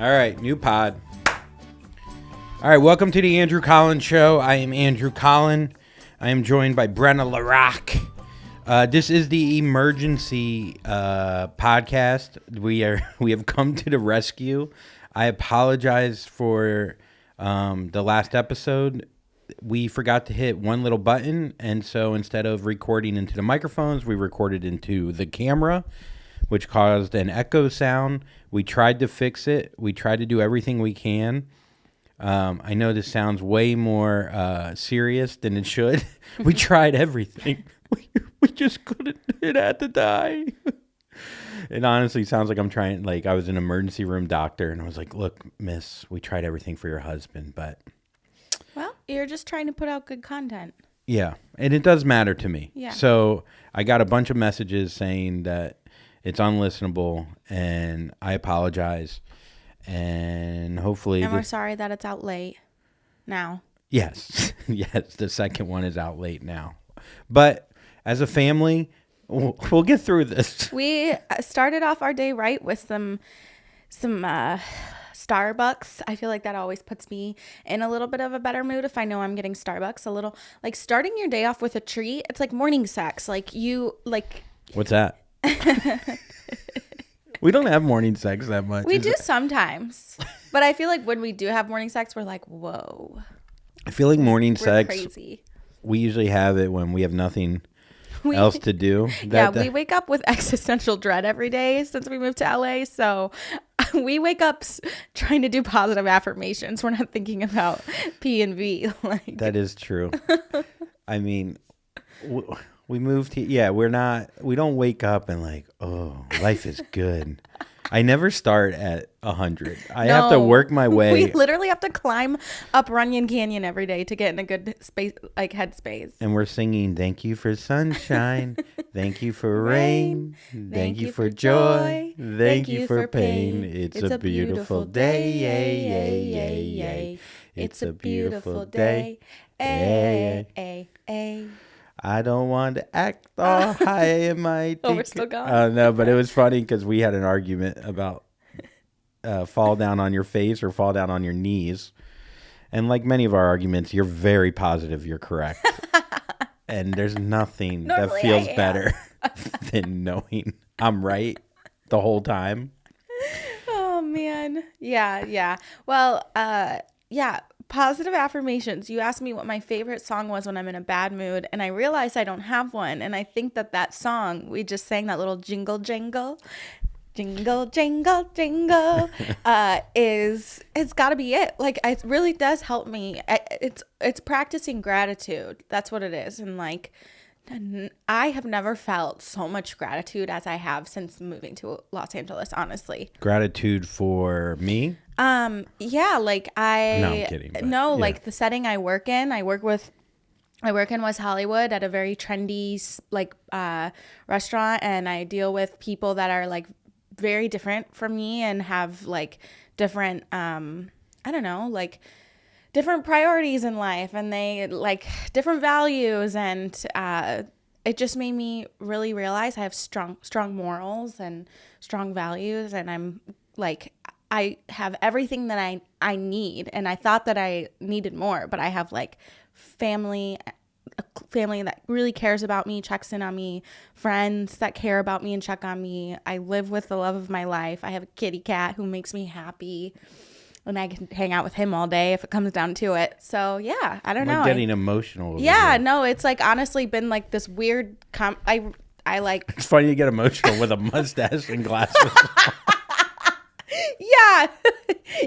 All right, new pod. All right, welcome to the Andrew Collin Show. I am Andrew Collin. I am joined by Brenna LaRock. This is the emergency podcast. We have come to the rescue. I apologize for the last episode. We forgot to hit one little button, and so instead of recording into the microphones, we recorded into the camera, which caused an echo sound. We tried to fix it. We tried to do everything we can. I know this sounds way more serious than it should. We tried everything. We just couldn't. It had to die. It honestly sounds like I'm trying, like I was an emergency room doctor, and I was like, look, miss, we tried everything for your husband, but... Well, you're just trying to put out good content. Yeah, and it does matter to me. Yeah. So I got a bunch of messages saying that it's unlistenable, and I apologize, and hopefully... And we're sorry that it's out late now. Yes, yes, the second one is out late now. But as a family, we'll get through this. We started off our day right with some Starbucks. I feel like that always puts me in a little bit of a better mood if I know I'm getting Starbucks. A little, like, starting your day off with a treat. It's like morning sex. Like, you, like... What's that? We don't have morning sex that much. We do sometimes. But I feel like when we do have morning sex, we're like, whoa. I feel like morning sex, crazy. We usually have it when we have nothing else to do. We wake up with existential dread every day since we moved to LA. So we wake up trying to do positive affirmations. We're not thinking about P and V. Like. That is true. I mean, we moved here. Yeah, we don't wake up and like, oh, life is good. I never start at 100. I have to work my way. We literally have to climb up Runyon Canyon every day to get in a good space, like headspace. And we're singing, thank you for sunshine. Thank you for rain. Thank you for joy. Thank you for pain. It's a beautiful day. Yay, yay, yay, yay. It's a beautiful day. I don't want to act all high in my... Oh, we're still going? No, but it was funny because we had an argument about fall down on your face or fall down on your knees. And like many of our arguments, you're very positive you're correct. And there's nothing that feels better than knowing I'm right the whole time. Oh, man. Yeah. Well, yeah. Positive affirmations. You asked me what my favorite song was when I'm in a bad mood, and I realized I don't have one. And I think that song, we just sang that little jingle, jingle, jingle, jingle, jingle, it's got to be it. Like, it really does help me. It's practicing gratitude. That's what it is. And like, I have never felt so much gratitude as I have since moving to Los Angeles, honestly. Gratitude for me? Yeah, like No, I'm kidding. No, yeah. like the setting I work in, I work in West Hollywood at a very trendy, like, restaurant, and I deal with people that are like very different from me and have like different, I don't know, like different priorities in life, and they like different values, and, it just made me really realize I have strong morals and strong values, and I'm like, I have everything that I need, and I thought that I needed more, but I have like family that really cares about me, checks in on me, friends that care about me and check on me. I live with the love of my life. I have a kitty cat who makes me happy, and I can hang out with him all day if it comes down to it. So yeah, I don't know. Getting emotional. Yeah, no, it's like honestly been like this weird. I like. It's funny you get emotional with a mustache and glasses. Yeah,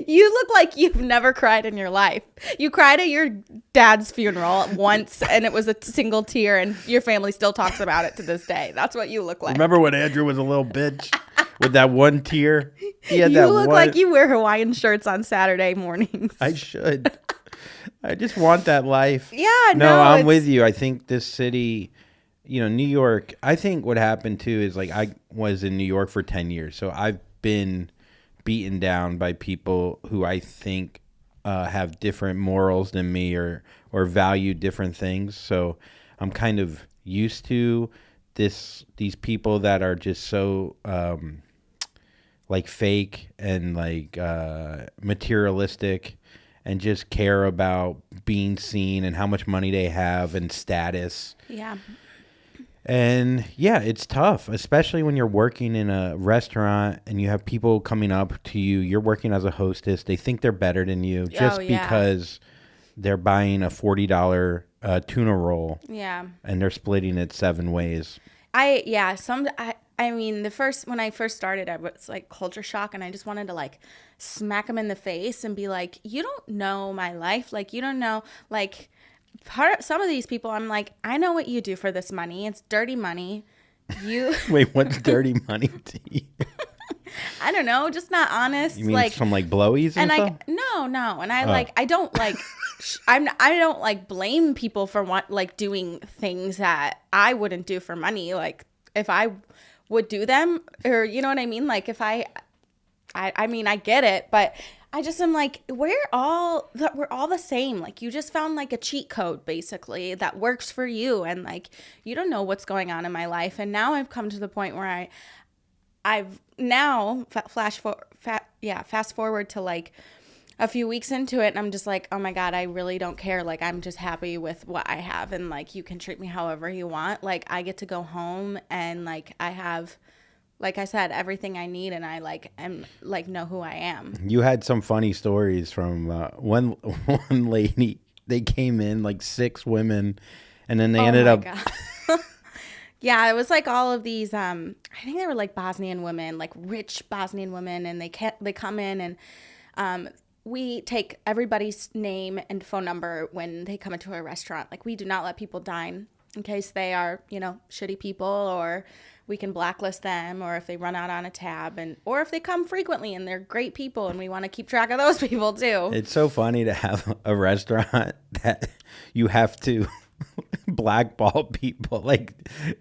you look like you've never cried in your life. You cried at your dad's funeral once, and it was a single tear, and your family still talks about it to this day. That's what you look like. Remember when Andrew was a little bitch with that one tear? He had you look like you wear Hawaiian shirts on Saturday mornings. I should. I just want that life. Yeah, no, I'm with you. I think this city, New York, I think what happened too is like I was in New York for 10 years, so I've been beaten down by people who I think have different morals than me or value different things. So I'm kind of used to these people that are just so like fake and like materialistic and just care about being seen and how much money they have and status. Yeah. And yeah, it's tough, especially when you're working in a restaurant and you have people coming up to you. You're working as a hostess. They think they're better than you just because they're buying a $40 tuna roll. Yeah. And they're splitting it 7 ways. I mean, when I first started, I was like culture shock, and I just wanted to like smack them in the face and be like, you don't know my life. Like, you don't know, like, some of these people, I'm like, I know what you do for this money. It's dirty money. You Wait, what's dirty money to you? I don't know, just not honest. You mean like some like blowies and stuff? No, and I don't like I don't like blame people for doing things that I wouldn't do for money. Like if I would do them, or you know what I mean? Like if I mean, I get it, but I just am like, we're all the same. Like you just found like a cheat code basically that works for you, and like you don't know what's going on in my life. And now I've come to the point where I've now fast forward to like a few weeks into it, and I'm just like, oh my God, I really don't care. Like I'm just happy with what I have, and like you can treat me however you want. Like I get to go home, and like I have, like I said, everything I need, and I know who I am. You had some funny stories from one lady. They came in like 6 women, and then they ended up. Yeah, it was like all of these. I think they were like Bosnian women, like rich Bosnian women, and they come in, and we take everybody's name and phone number when they come into a restaurant. Like we do not let people dine in case they are, shitty people, or we can blacklist them, or if they run out on a tab, or if they come frequently and they're great people, and we want to keep track of those people too. It's so funny to have a restaurant that you have to blackball people. Like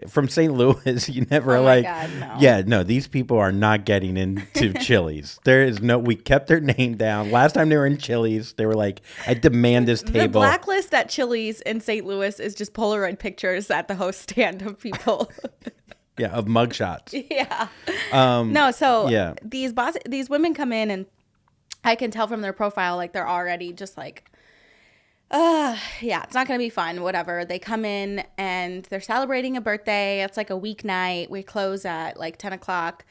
from St. Louis, you never God, no. Yeah, no, these people are not getting into Chili's. We kept their name down. Last time they were in Chili's, they were like, I demand this table. The blacklist at Chili's in St. Louis is just Polaroid pictures at the host stand of people. Yeah, of mugshots. Yeah. Yeah. These women come in, and I can tell from their profile, like they're already just like, yeah, it's not going to be fun, whatever. They come in and they're celebrating a birthday. It's like a weeknight. We close at like 10 o'clock.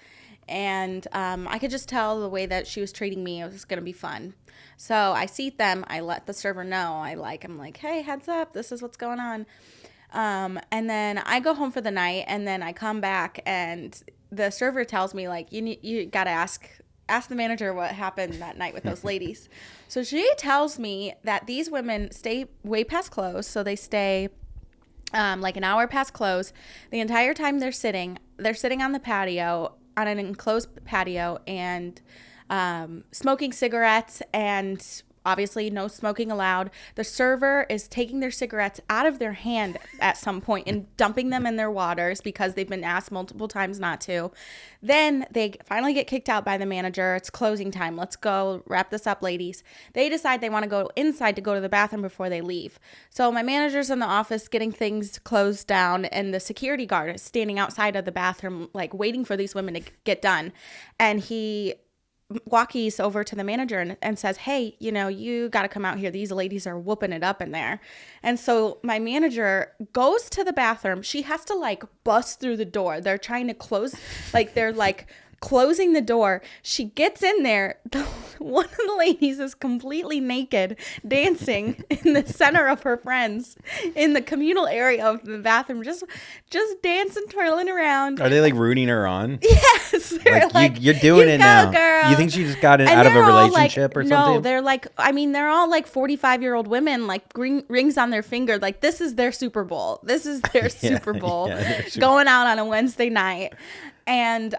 And I could just tell the way that she was treating me, it was going to be fun. So I seat them. I let the server know. I'm like, hey, heads up, this is what's going on. And then I go home for the night, and then I come back, and the server tells me, like, you got to ask the manager what happened that night with those ladies. So she tells me that these women stay way past close. So they stay like an hour past close. The entire time they're sitting on the patio, on an enclosed patio, and smoking cigarettes, and obviously no smoking allowed. The server is taking their cigarettes out of their hand at some point and dumping them in their waters because they've been asked multiple times not to. Then they finally get kicked out by the manager. It's closing time. Let's go wrap this up, ladies. They decide they want to go inside to go to the bathroom before they leave. So my manager's in the office getting things closed down, and the security guard is standing outside of the bathroom, like waiting for these women to get done. And he walkies over to the manager and says, hey, you got to come out here. These ladies are whooping it up in there. And so my manager goes to the bathroom. She has to like bust through the door. They're trying to close, like they're like closing the door. She gets in there. One of the ladies is completely naked, dancing in the center of her friends in the communal area of the bathroom, just dancing, twirling around. Are they like rooting her on? Yes. Like, you're doing it now. Girl. You think she just got out of a relationship or something? No, they're like, they're all like 45-year-old women, like rings on their finger. Like this is their Super Bowl. This is their Super Bowl going out on a Wednesday night. And,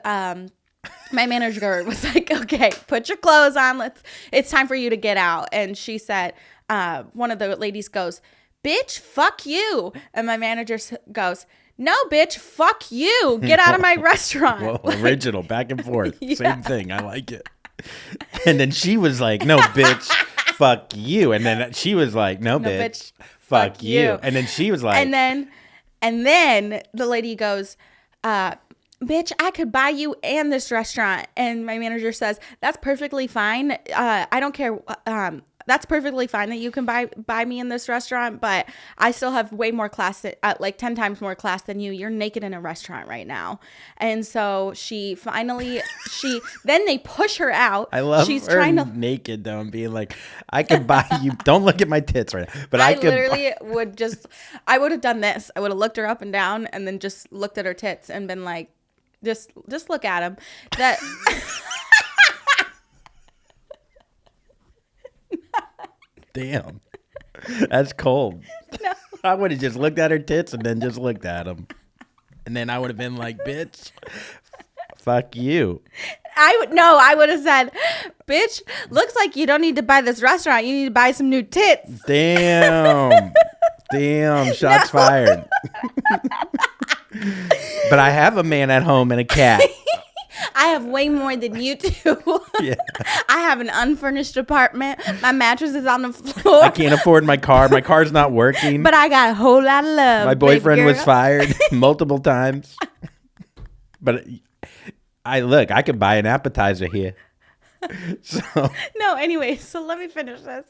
my manager was like, okay, put your clothes on. It's time for you to get out. And she said, one of the ladies goes, bitch, fuck you. And my manager goes, no, bitch, fuck you. Get out of my restaurant. Well, original, back and forth. Yeah. Same thing. I like it. And then she was like, no, bitch, fuck you. And then she was like, no, bitch, fuck you. And then she was like. And then the lady goes, bitch, I could buy you and this restaurant. And my manager says, that's perfectly fine. I don't care. That's perfectly fine that you can buy me in this restaurant, but I still have way more class, like 10 times more class than you. You're naked in a restaurant right now. And so she finally, then they push her out. I love she's her trying to naked though and being like, I could buy you. Don't look at my tits right now. But I could literally I would have done this. I would have looked her up and down and then just looked at her tits and been like, just look at them. That. Damn. That's cold. No. I would have just looked at her tits and then just looked at them. And then I would have been like, bitch, fuck you. I would have said, bitch, looks like you don't need to buy this restaurant. You need to buy some new tits. Damn. Damn. Shots fired. But I have a man at home and a cat. I have way more than you do. Yeah. I have an unfurnished apartment. My mattress is on the floor. I can't afford my car. My car's not working. But I got a whole lot of love. My boyfriend was fired multiple times. But I could buy an appetizer here. No, anyways, so let me finish this.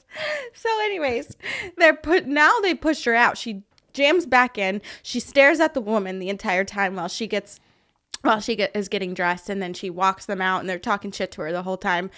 So anyways, they pushed her out. She jams back in. She stares at the woman the entire time while she is getting dressed, and then she walks them out, and they're talking shit to her the whole time.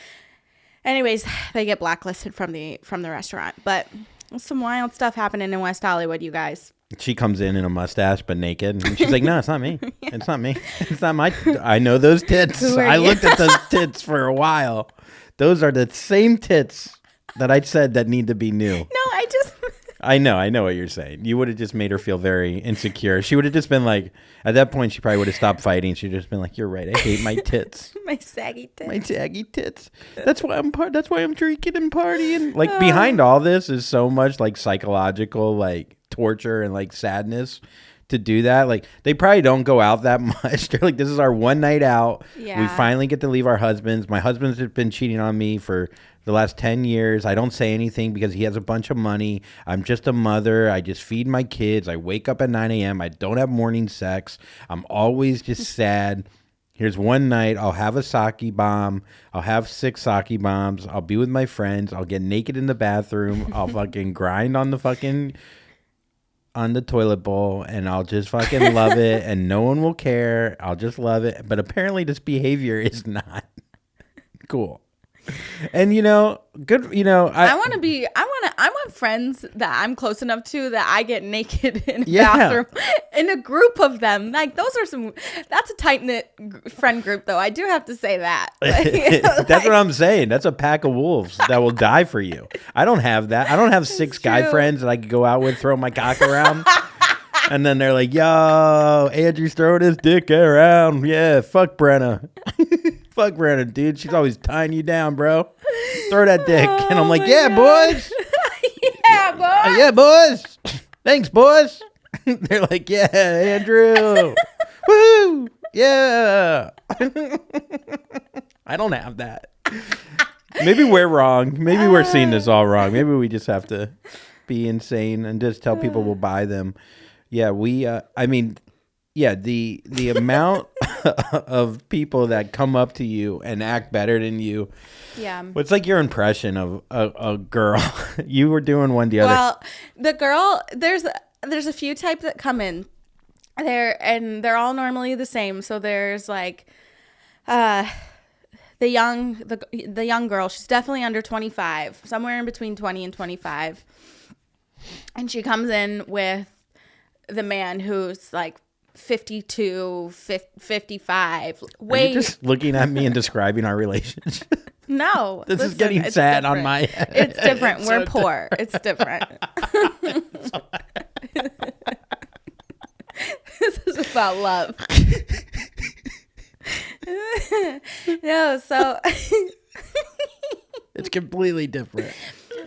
Anyways, they get blacklisted from the restaurant. But some wild stuff happening in West Hollywood, you guys. She comes in a mustache but naked, and she's like, "No, it's not me. Yeah. It's not me. It's not my. I know those tits. I looked at those tits for a while. Those are the same tits that I said that need to be new." No, I just. I know what you're saying. You would have just made her feel very insecure. She would have just been like, at that point, she probably would have stopped fighting. She'd just been like, "You're right. I hate my tits. My saggy tits. My saggy tits. That's why I'm drinking and partying." Like behind all this is so much like psychological like torture and like sadness to do that. Like they probably don't go out that much. They're like, this is our one night out. Yeah. We finally get to leave our husbands. My husband's been cheating on me for the last 10 years. I don't say anything because he has a bunch of money. I'm just a mother. I just feed my kids. I wake up at 9 a.m. I don't have morning sex. I'm always just sad. Here's one night. I'll have a sake bomb. I'll have 6 sake bombs. I'll be with my friends. I'll get naked in the bathroom. I'll fucking grind on the toilet bowl, and I'll just fucking love it, and no one will care. I'll just love it. But apparently this behavior is not cool. And good. I want friends that I'm close enough to that I get naked in a bathroom in a group of them. Like that's a tight knit friend group, though. I do have to say that. That's what I'm saying. That's a pack of wolves that will die for you. I don't have that. I don't have 6 guy friends that I could go out with, throw my cock around. And then they're like, "Yo, Andrew's throwing his dick around. Yeah, fuck Brenna." Fuck Brenna, dude. She's always tying you down, bro. Throw that dick. And I'm like, "Yeah, boys." Yeah, boys. Yeah, boys. Thanks, boys. They're like, "Yeah, Andrew." Woohoo. Yeah. I don't have that. Maybe we're wrong. Maybe we're seeing this all wrong. Maybe we just have to be insane and just tell people we'll buy them. Yeah, the amount of people that come up to you and act better than you. Yeah. What's like your impression of a girl? You were doing one the other. Well, the girl, there's a few types that come in there, and they're all normally the same. So there's like the young girl. She's definitely under 25, somewhere in between 20 and 25. And she comes in with the man who's like 52, 55. Are you just looking at me and describing our relationship? No. This is getting sad different. On my head. It's different. We're poor. It's different. This is about love. No, so it's completely different.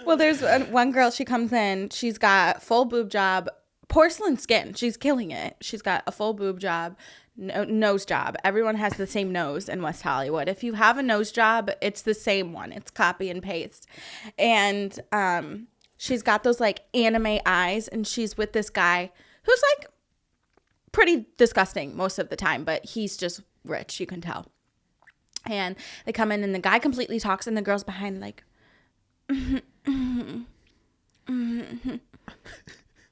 Well, there's one girl, she comes in, she's got full boob job, porcelain skin. She's killing it. She's got a full boob job, nose job. Everyone has the same nose in West Hollywood. If you have a nose job, it's the same one. It's copy and paste. And she's got those like anime eyes, and she's with this guy who's like pretty disgusting most of the time, but he's just rich, you can tell. And they come in and the guy completely talks and the girl's behind like,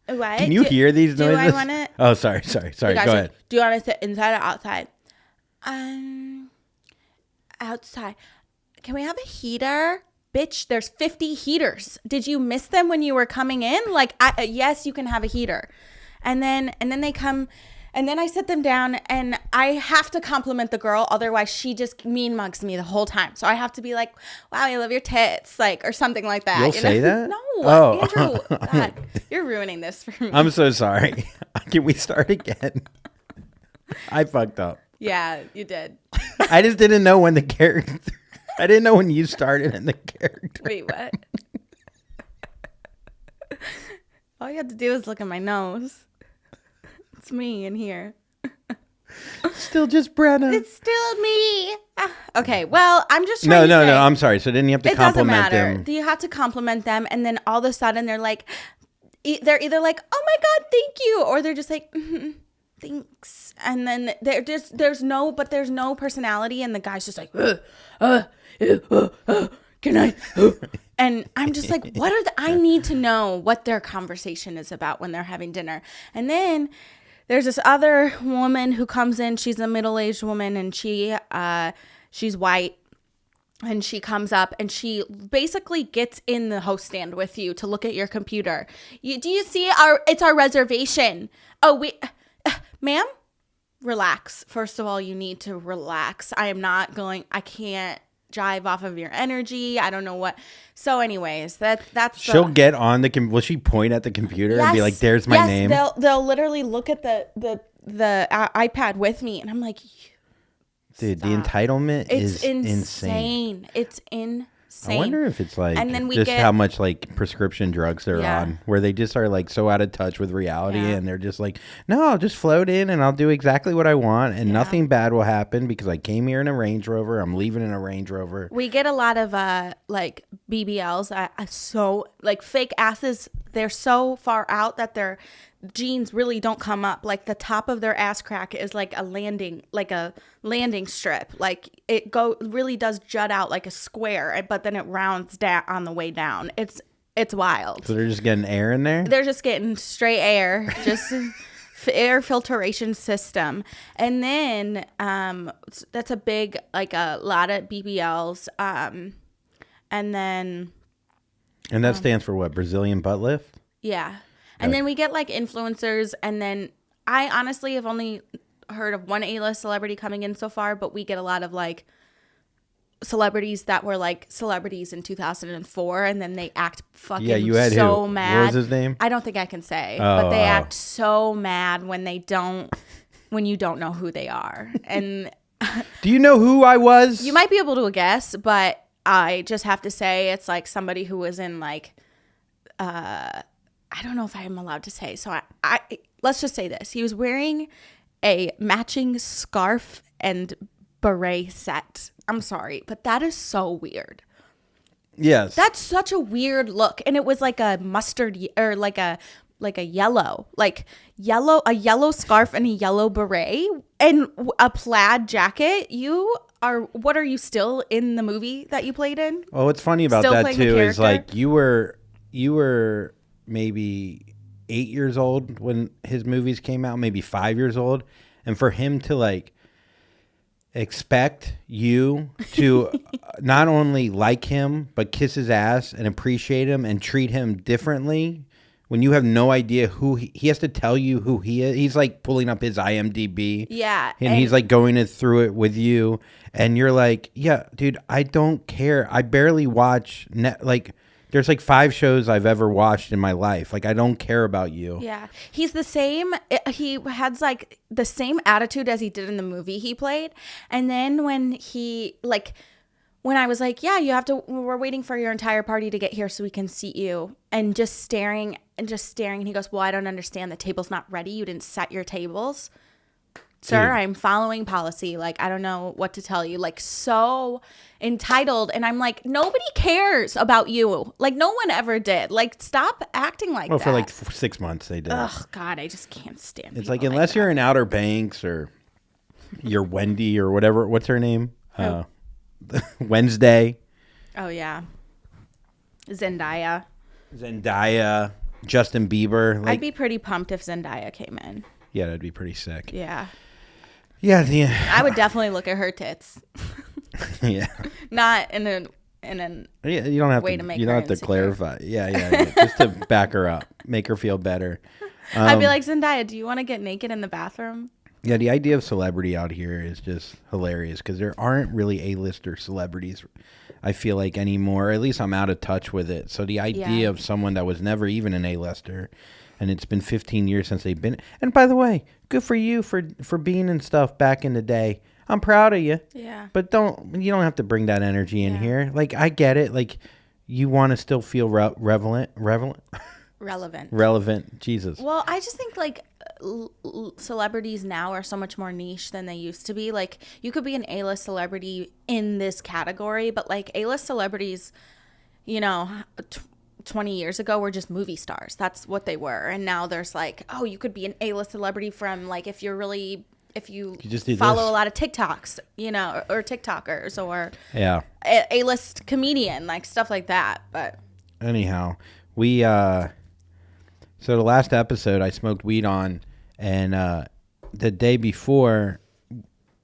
what? Can you hear these noises? Do I want to? Oh, sorry. Go ahead. Do you want to sit inside or outside? Outside. Can we have a heater? Bitch, there's 50 heaters. Did you miss them when you were coming in? Like, yes, you can have a heater. And then they come, and then I sit them down, and I have to compliment the girl. Otherwise, she just mean mugs me the whole time. So I have to be like, wow, I love your tits, like, or something like that. You'll say that? No, Oh. Andrew, God, you're ruining this for me. I'm so sorry. Can we start again? I fucked up. Yeah, you did. I just didn't know when the character. I didn't know when you started in the character. Wait, what? All you have to do is look at my nose. It's me in here. Still just Brenna. It's still me. Okay, well, I'm just trying No, to say. no. I'm sorry. So then you have to It doesn't compliment matter. them. You have to compliment them, and then all of a sudden they're like, they're either like, "Oh my God, thank you," or they're just like, "Thanks," and then there's no personality, and the guy's just like, "Can I?" And I'm just like, what are I need to know what their conversation is about when they're having dinner, and then. There's this other woman who comes in. She's a middle-aged woman, and she's white. And she comes up, and she basically gets in the host stand with you to look at your computer. Do you see it's our reservation? Oh, ma'am, relax. First of all, you need to relax. I can't drive off of your energy. I don't know what. So anyways, that's She'll get on will she point at the computer and be like, there's my name? They'll literally look at the iPad with me, and I'm like, dude, stop. the entitlement is insane. It's insane. I wonder if it's like and then how much like prescription drugs they're on, where they just are like so out of touch with reality, and they're just like, no, I'll just float in and I'll do exactly what I want, and nothing bad will happen because I came here in a Range Rover. I'm leaving in a Range Rover. We get a lot of like BBLs, so like fake asses. They're so far out that their jeans really don't come up. Like the top of their ass crack is like a landing strip. Like it really does jut out like a square, but then it rounds down on the way down. It's wild. So they're just getting air in there? They're just getting straight air, just air filtration system. And then that's a big, like a lot of BBLs. And then... And that stands for what? Brazilian butt lift? Yeah. And then we get like influencers, and then I honestly have only heard of one A-list celebrity coming in so far, but we get a lot of like celebrities that were like celebrities in 2004, and then they act fucking so mad. What was his name? I don't think I can say, but they act so mad when you don't know who they are. And do you know who I was? You might be able to guess, but I just have to say it's like somebody who was in like, I don't know if I am allowed to say. So I let's just say this. He was wearing a matching scarf and beret set. I'm sorry, but that is so weird. Yes. That's such a weird look. And it was like a mustard or like a yellow yellow scarf and a yellow beret and a plaid jacket. What are you still in the movie that you played in? Well, what's funny about that too is like you were maybe 8 years old when his movies came out, maybe 5 years old. And for him to like expect you to not only like him, but kiss his ass and appreciate him and treat him differently when you have no idea who he has to tell you who he is. He's like pulling up his IMDb. Yeah. And he's like going through it with you. And you're like, yeah, dude, I don't care. I barely watch there's like 5 shows I've ever watched in my life. Like, I don't care about you. Yeah. He's the same. He has like the same attitude as he did in the movie he played. And then when I was like, yeah, we're waiting for your entire party to get here so we can seat you. And just staring. And he goes, well, I don't understand. The table's not ready. You didn't set your tables. Sir, Dude. I'm following policy. Like, I don't know what to tell you. Like, so entitled. And I'm like, nobody cares about you. Like, no one ever did. Like, stop acting like Well, that. for like 6 months they did. Ugh, God, I just can't stand It's people like, unless that. you're in Outer Banks or you're Wendy or whatever. What's her name? Wednesday. Oh, yeah. Zendaya. Justin Bieber. Like, I'd be pretty pumped if Zendaya came in. yeah, that'd be pretty sick. Yeah. Yeah, I would definitely look at her tits. yeah. Not in an Yeah, you don't have way to. to make You her don't have to insecure. clarify. Yeah, just to back her up, make her feel better. I'd be like, Zendaya, do you want to get naked in the bathroom? Yeah, the idea of celebrity out here is just hilarious because there aren't really A-lister celebrities, I feel like, anymore. At least I'm out of touch with it. So the idea of someone that was never even an A-lister, and it's been 15 years since they've been. And by the way, good for you for being and stuff back in the day. I'm proud of you. Yeah. But you don't have to bring that energy in Yeah. here. Like, I get it. Like, you want to still feel relevant. Jesus. Well, I just think like celebrities now are so much more niche than they used to be. Like, you could be an A-list celebrity in this category, but like A-list celebrities, 20 years ago were just movie stars. That's what they were. And now there's like, oh, you could be an A-list celebrity from like if you just do follow this. a lot of TikToks, or TikTokers, or Yeah. A-list comedian, like stuff like that. But Anyhow, we so the last episode I smoked weed on, and the day before,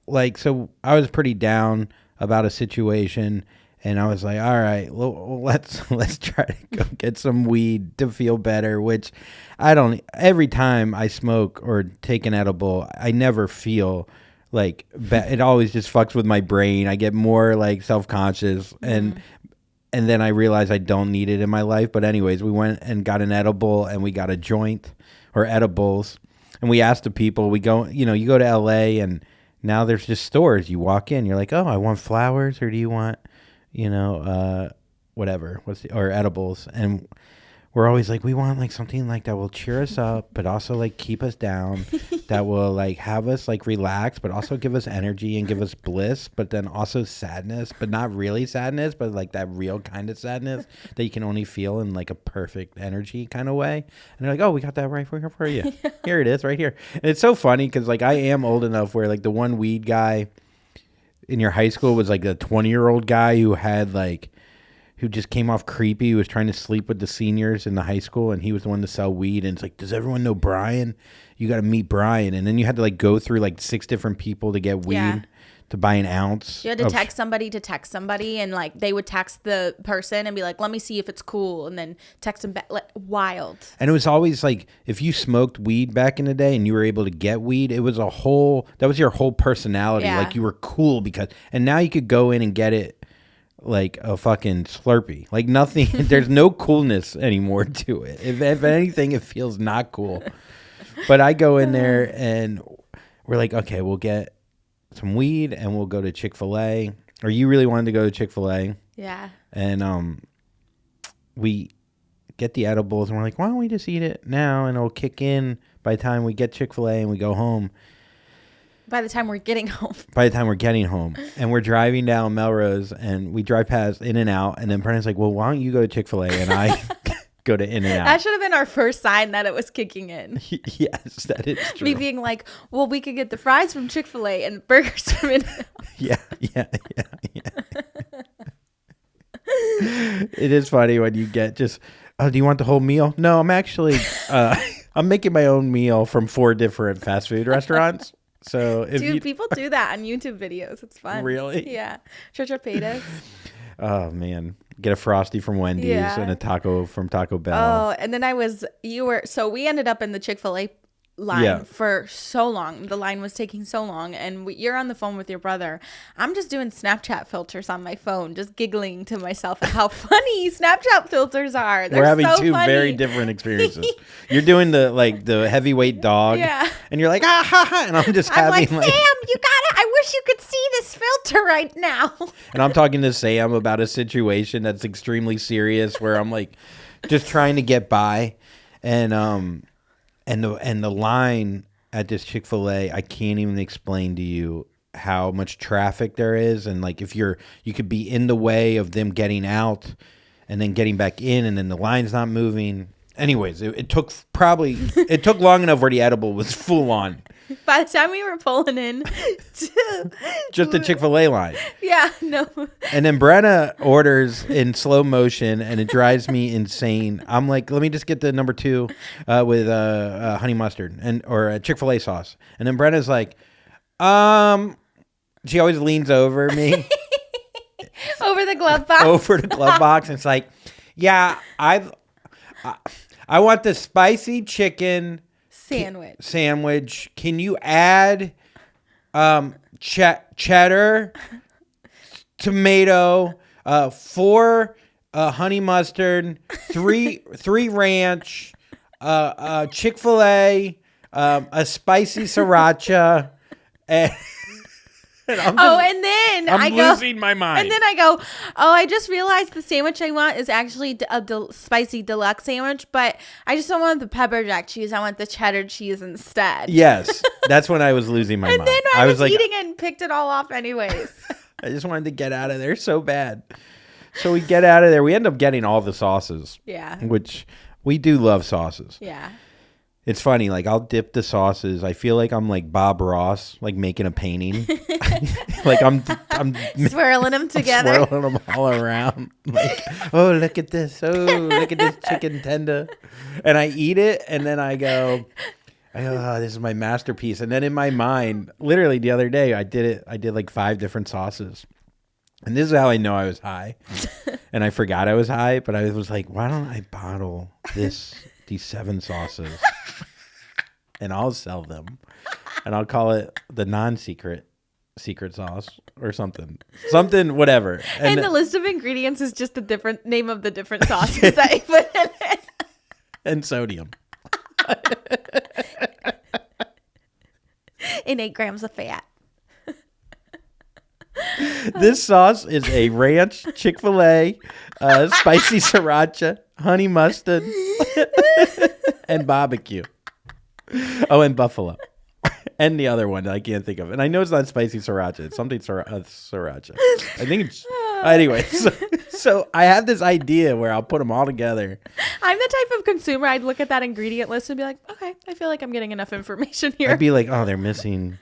like, so I was pretty down about a situation, and I was like, all right, let's try to go get some weed to feel better, which every time I smoke or take an edible, I never feel like it always just fucks with my brain. I get more like self-conscious, and then I realized I don't need it in my life. But anyways, we went and got an edible, and we got a joint or edibles, and we asked the people. We go, you go to LA, and now there's just stores. You walk in, you're like, oh, I want flowers, or do you want, whatever, or edibles, and we're always like, we want like something like that will cheer us up, but also like keep us down, that will like have us like relax, but also give us energy and give us bliss, but then also sadness, but not really sadness, but like that real kind of sadness that you can only feel in like a perfect energy kind of way. And they're like, oh, we got that right for you. Here it is, right here. And it's so funny because like I am old enough where like the one weed guy in your high school was like the 20-year-old guy who just came off creepy, who was trying to sleep with the seniors in the high school, and he was the one to sell weed. And it's like, does everyone know Brian? You got to meet Brian. And then you had to like go through like 6 different people to get weed to buy an ounce. you had to text somebody, and like they would text the person and be like, let me see if it's cool, and then text them back. Like, wild. And it was always like, if you smoked weed back in the day and you were able to get weed, it was that was your whole personality. Yeah. Like you were cool and now you could go in and get it like a fucking Slurpee. Like nothing, there's no coolness anymore to it. If anything, it feels not cool. But I go in there and we're like, okay, we'll get some weed and we'll go to Chick-Fil-A. Or you really wanted to go to Chick-Fil-A. Yeah. And we get the edibles and we're like, why don't we just eat it now and it'll kick in by the time we get Chick-Fil-A and we go home. By the time we're getting home. And we're driving down Melrose and we drive past In-N-Out, and then Brenna's like, well, why don't you go to Chick-fil-A and I go to In-N-Out? That should have been our first sign that it was kicking in. Yes, that is true. Me being like, well, we could get the fries from Chick-fil-A and burgers from In-N-Out. Yeah. It is funny when you get just, oh, do you want the whole meal? No, I'm actually, I'm making my own meal from 4 different fast food restaurants. So if people do that on YouTube videos. It's fun. Really? Yeah. Church Petas. Oh man, get a Frosty from Wendy's and a taco from Taco Bell. Oh, and then so we ended up in the Chick-fil-A line for so long. The line was taking so long, and you're on the phone with your brother. I'm just doing Snapchat filters on my phone, just giggling to myself at how funny Snapchat filters are. We're having so 2 funny. very different experiences. You're doing the heavyweight dog, and you're like, ah ha ha, and I'm just I'm having like, Sam, you got it. I wish you could see this filter right now. And I'm talking to Sam about a situation that's extremely serious where I'm like just trying to get by, and the line at this Chick-fil-A, I can't even explain to you how much traffic there is, and like if you could be in the way of them getting out and then getting back in, and then the line's not moving. Anyways, it took long enough where the edible was full on. By the time we were pulling in, Just the Chick-fil-A line. Yeah, no. And then Brenna orders in slow motion, and it drives me insane. I'm like, let me just get the number 2 with honey mustard or Chick-fil-A sauce. And then Brenna's like, she always leans over me. Over the glove box. Over the glove box. And it's like, yeah, I want the spicy chicken sandwich. Can you add cheddar, tomato, 4 honey mustard, 3 ranch, Chick-fil-A, a spicy sriracha, and I'm losing my mind. And then I go, I just realized the sandwich I want is actually a spicy deluxe sandwich, but I just don't want the pepper jack cheese. I want the cheddar cheese instead. Yes, that's when I was losing my mind. And then I was like, eating it and picked it all off anyways. I just wanted to get out of there so bad. So we get out of there. We end up getting all the sauces. Yeah. Which we do love sauces. Yeah. It's funny, like I'll dip the sauces. I feel like I'm like Bob Ross, like making a painting. Like I'm swirling them together. Swirling them all around. Like, oh, look at this. Oh, look at this chicken tender. And I eat it, and then I go, oh, this is my masterpiece. And then in my mind, literally the other day, I did like 5 different sauces. And this is how I know I was high. And I forgot I was high, but I was like, why don't I bottle these 7 sauces? And I'll sell them. And I'll call it the non-secret sauce or something. Something, whatever. And the list of ingredients is just the different name of the different sauces that you put in it. And sodium. And 8 grams of fat. This sauce is a ranch, Chick-fil-A, spicy sriracha, honey mustard, and barbecue. Oh, and buffalo. And the other one that I can't think of. And I know it's not spicy sriracha. It's something sriracha. I think it's... Anyway, so I have this idea where I'll put them all together. I'm the type of consumer, I'd look at that ingredient list and be like, okay, I feel like I'm getting enough information here. I'd be like, oh, they're missing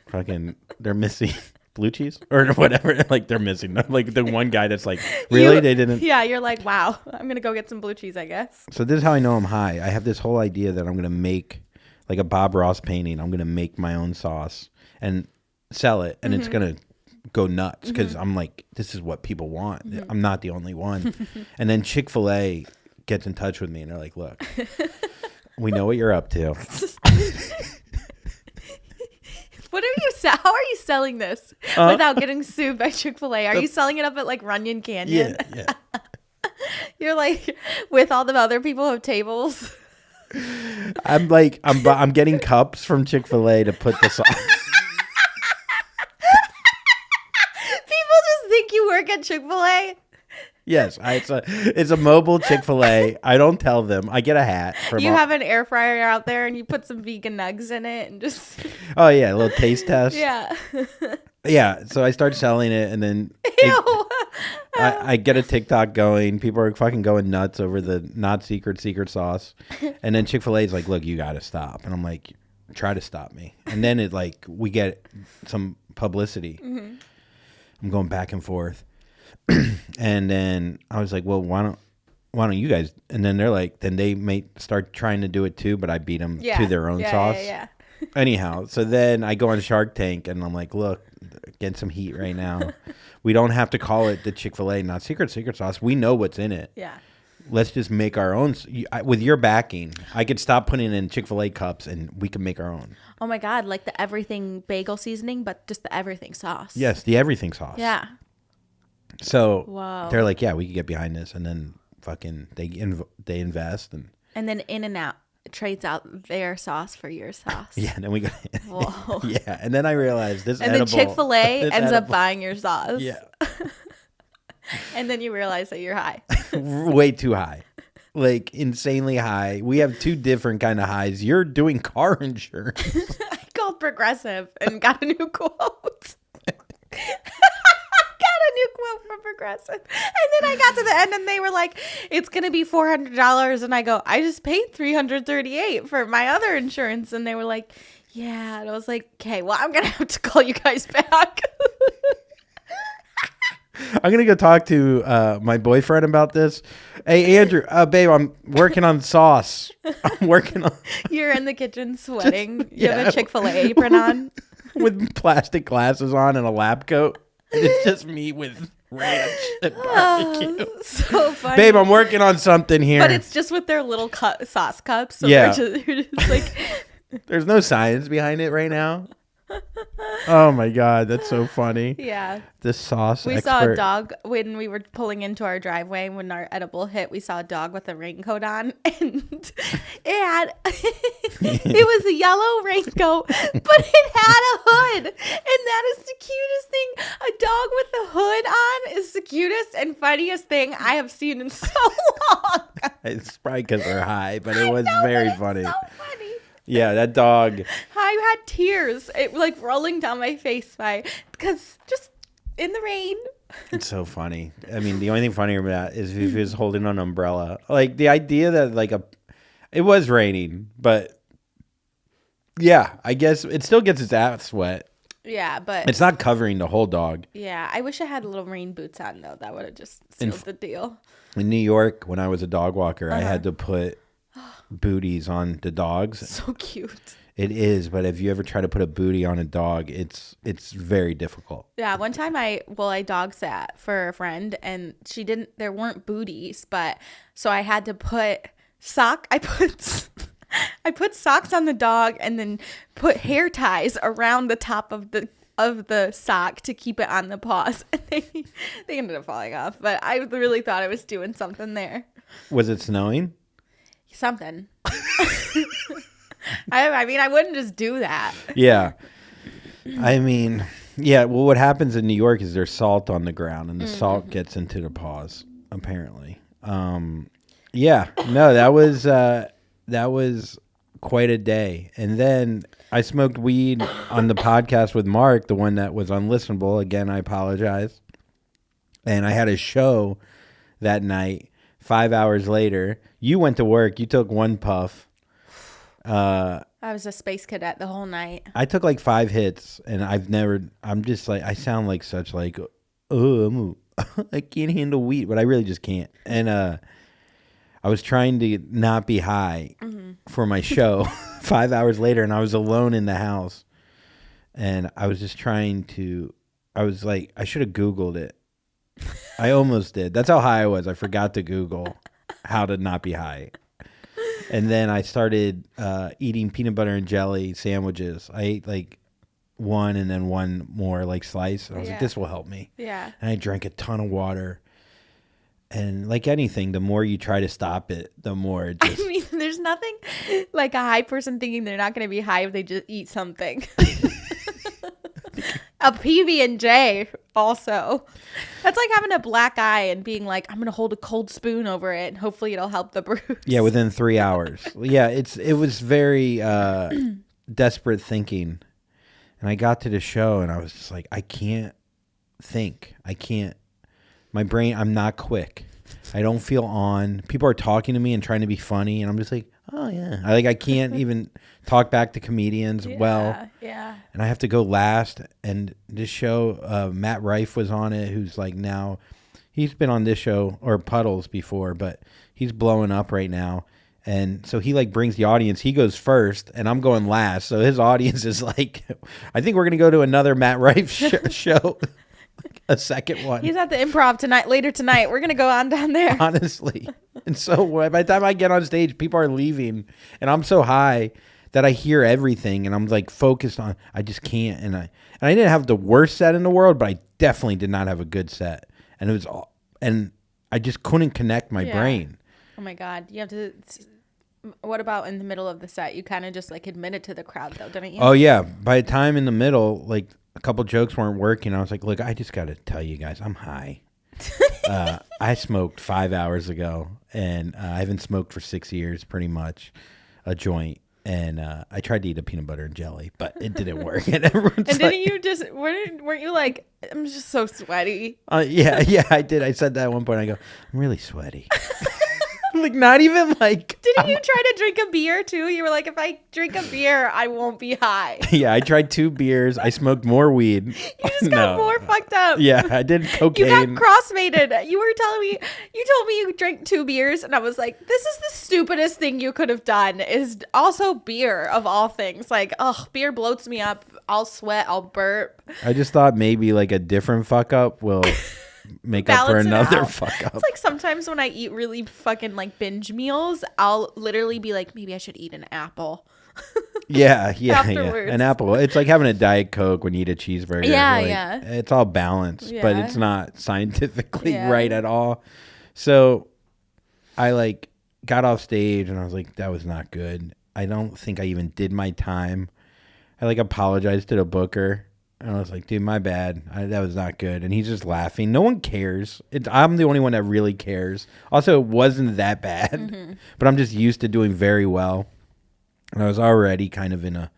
blue cheese or whatever. Like they're missing. Like the one guy that's like, really? They didn't. Yeah, you're like, wow, I'm going to go get some blue cheese, I guess. So this is how I know I'm high. I have this whole idea that I'm going to make like a Bob Ross painting. I'm going to make my own sauce and sell it. And it's going to go nuts because I'm like, this is what people want. I'm not the only one. And then Chick-fil-A gets in touch with me and they're like, look, we know what you're up to. How are you selling this without getting sued by Chick-fil-A? Are you selling it up at like Runyon Canyon? Yeah. You're like with all the other people who have tables. I'm like, I'm getting cups from Chick-fil-A to put this on. People just think you work at Chick-fil-A. Yes, it's a mobile Chick-fil-A. I don't tell them. I get a hat. You have an air fryer out there and you put some vegan nugs in it and just... Oh, yeah, a little taste test. Yeah. Yeah, so I start selling it and then I get a TikTok going. People are fucking going nuts over the not secret sauce. And then Chick-fil-A is like, look, you got to stop. And I'm like, try to stop me. And then it like, we get some publicity. I'm going back and forth. And then I was like, well, why don't you guys? And then they're like, then they may start trying to do it too, but I beat them to their own sauce. Yeah. Anyhow, so then I go on Shark Tank and I'm like, look, get some heat right now. We don't have to call it the Chick-fil-A not secret sauce. We know what's in it. Yeah. Let's just make our own. With your backing, I could stop putting in Chick-fil-A cups and we can make our own. Oh my God, like the everything bagel seasoning, but just the everything sauce. Yes, the everything sauce. Yeah. So they're like, yeah, we could get behind this, and then fucking they invest and then In-N-Out trades out their sauce for your sauce. Yeah, and then we got whoa. Yeah, and then I realized this. And then Chick-fil-A ends up buying your sauce. Yeah. And then you realize that you're high. Way too high, like insanely high. We have 2 different kind of highs. You're doing car insurance. called Progressive and got a new quote. Got a new quote from Progressive. And then I got to the end and they were like, it's going to be $400. And I go, I just paid $338 for my other insurance. And they were like, yeah. And I was like, okay, well, I'm going to have to call you guys back. I'm going to go talk to my boyfriend about this. Hey, Andrew, babe, I'm working on sauce. I'm working on... You're in the kitchen sweating. You have a Chick-Fil-A apron on. With plastic glasses on and a lab coat. And it's just me with ranch and barbecue. So funny. Babe, I'm working on something here. But it's just with their little sauce cups. So yeah. they're just like... There's no science behind it right now. Oh my God, that's so funny. Yeah. The sauce We expert. saw a dog when we were pulling into our driveway. When our edible hit, we saw a dog with a raincoat on, and it was a yellow raincoat, but it had a hood, and that is the cutest thing. A dog with a hood on is the cutest and funniest thing I have seen in so long. It's probably because we're high, but it was very funny. So funny. Yeah, that dog. I had tears, like rolling down my face because just in the rain. It's so funny. I mean, the only thing funnier about that is if he was holding an umbrella. Like the idea that it was raining, but yeah, I guess it still gets its ass wet. Yeah, but it's not covering the whole dog. Yeah, I wish I had little rain boots on though. That would have just sealed the deal. In New York, when I was a dog walker, I had to put booties on the dogs. So cute. It is, but if you ever try to put a booty on a dog, it's very difficult. Yeah, one time I dog sat for a friend and there weren't booties, but so I had to put I put socks on the dog and then put hair ties around the top of the sock to keep it on the paws. And they ended up falling off, but I really thought I was doing something there. Was it snowing? Something. I mean, I wouldn't just do that. Yeah. I mean, yeah. Well, what happens in New York is there's salt on the ground, and the salt gets into the paws. Apparently. Yeah. No, that was quite a day. And then I smoked weed on the podcast with Mark, the one that was unlistenable. Again, I apologize. And I had a show that night. 5 hours later, you went to work. You took one puff. I was a space cadet the whole night. I took like 5 hits, and I'm just like, I sound like such like, I can't handle weed, but I really just can't. And I was trying to not be high for my show 5 hours later, and I was alone in the house. And I was just I was like, I should have Googled it. I almost did. That's how high I was. I forgot to Google how to not be high. And then I started eating peanut butter and jelly sandwiches. I ate like one and then one more like slice. And I was like, this will help me. Yeah. And I drank a ton of water. And like anything, the more you try to stop it, the more it just... I mean, there's nothing like a high person thinking they're not going to be high if they just eat something. A PB&J also. That's like having a black eye and being like, I'm going to hold a cold spoon over it and hopefully it'll help the bruise. Yeah, within 3 hours. Yeah, it was very desperate thinking. And I got to the show and I was just like, I can't think. I can't. My brain, I'm not quick. I don't feel on. People are talking to me and trying to be funny. And I'm just like, oh, yeah. I can't even talk back to comedians well. Yeah. And I have to go last. And this show, Matt Rife was on it, who's like now, he's been on this show or Puddles before, but he's blowing up right now. And so he like brings the audience. He goes first and I'm going last. So his audience is like, I think we're going to go to another Matt Rife show. A second one. He's at the Improv later tonight. We're going to go on down there. Honestly. And so by the time I get on stage, people are leaving and I'm so high that I hear everything and I'm like focused on, I just can't. And I didn't have the worst set in the world, but I definitely did not have a good set. And and I just couldn't connect my brain. Oh my God. You have to, what about in the middle of the set? You kind of just like admitted to the crowd though, didn't you? Oh yeah. By the time in the middle, like, a couple jokes weren't working. I was like, look, I just got to tell you guys, I'm high. I smoked 5 hours ago, and I haven't smoked for 6 years, pretty much, a joint. And I tried to eat a peanut butter and jelly, but it didn't work. And everyone's And didn't you just weren't you like, I'm just so sweaty? Yeah, I did. I said that at one point. I go, I'm really sweaty. Like, not even like. Didn't you try to drink a beer too? You were like, if I drink a beer, I won't be high. Yeah, I tried 2 beers. I smoked more weed. You just got more fucked up. Yeah, I did cocaine. You got cross-mated. You were telling me, you told me you drank 2 beers, and I was like, this is the stupidest thing you could have done, is also beer, of all things. Like, ugh, beer bloats me up. I'll sweat. I'll burp. I just thought maybe like a different fuck up will make up for another fuck up. It's like sometimes when I eat really fucking like binge meals, I'll literally be like, maybe I should eat an apple. Yeah. Afterwards. An apple. It's like having a Diet Coke when you eat a cheeseburger. Yeah, like, yeah. It's all balanced, but Yeah. it's not scientifically Yeah. right at all. So I like got off stage and I was like, that was not good. I don't think I even did my time. I like apologized to the booker. And I was like, dude, my bad. That was not good. And he's just laughing. No one cares. I'm the only one that really cares. Also, it wasn't that bad. But I'm just used to doing very well. And I was already kind of in a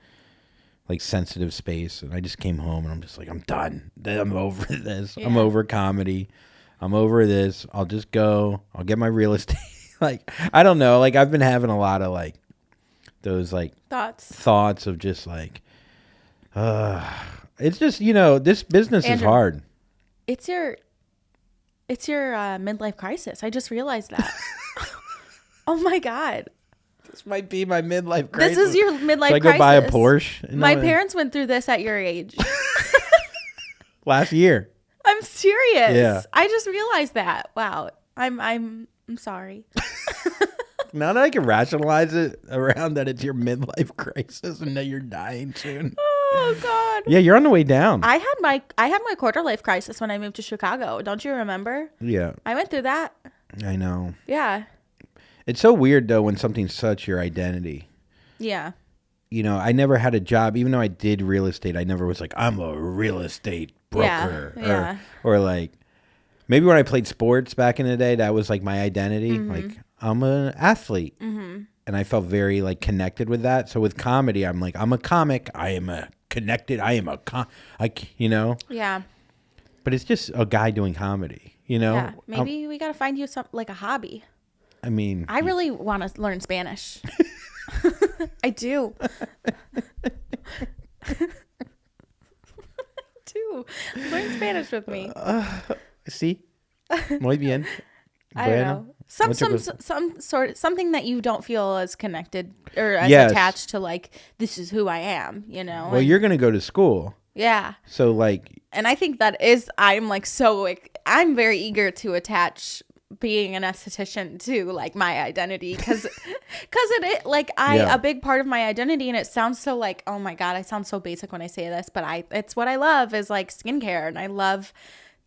like sensitive space. And I just came home and I'm just like, I'm done. I'm over this. Yeah. I'm over comedy. I'm over this. I'll just go. I'll get my real estate. Like, I don't know. Like, I've been having a lot of like those like thoughts of just like, it's just, this business Andrew, is hard. It's your midlife crisis. I just realized that. Oh my God. This might be my midlife crisis. This is your midlife crisis. Should I go buy a Porsche? My parents went through this at your age. Last year. I'm serious. Yeah. I just realized that. Wow. I'm sorry. Now that I can rationalize it around that it's your midlife crisis and that you're dying soon. Oh God. Yeah, you're on the way down. I had my quarter life crisis when I moved to Chicago. Don't you remember? Yeah. I went through that. I know. Yeah. It's so weird though when something's such your identity. Yeah. I never had a job, even though I did real estate. I never was like, I'm a real estate broker. Yeah. Or like, maybe when I played sports back in the day, that was like my identity. Like, I'm an athlete. And I felt very like connected with that. So with comedy, I'm like, I'm a comic. I am a connected. I am a Yeah. But it's just a guy doing comedy, Yeah. Maybe we got to find you like a hobby. I mean, I really want to learn Spanish. I do. Learn Spanish with me. sí. Muy bien. I don't know. Something that you don't feel as connected or as attached to, like, this is who I am, Well, you're going to go to school. Yeah. So like, and I think I'm very eager to attach being an esthetician to like my identity because a big part of my identity, and it sounds so like, oh my God, I sound so basic when I say this, but it's what I love is like skincare, and I love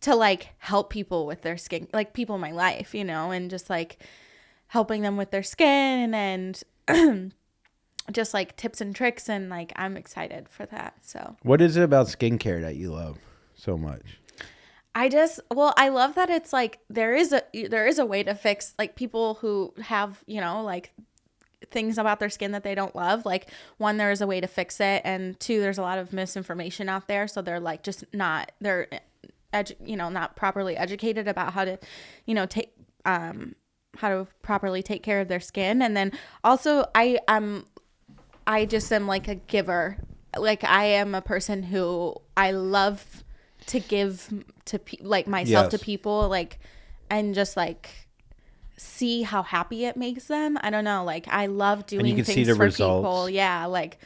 to like help people with their skin, like people in my life, and just like helping them with their skin and just like tips and tricks, and like I'm excited for that. So what is it about skincare that you love so much? I love that it's like there is a way to fix like people who have, like things about their skin that they don't love. Like, one, there is a way to fix it, and 2, there's a lot of misinformation out there, so they're like just not not properly educated about how to how to properly take care of their skin. And then also I just am like a giver. Like, I am a person who I love to give to myself to people, like, and just like see how happy it makes them. I don't know, like I love doing things for results. People. Yeah, like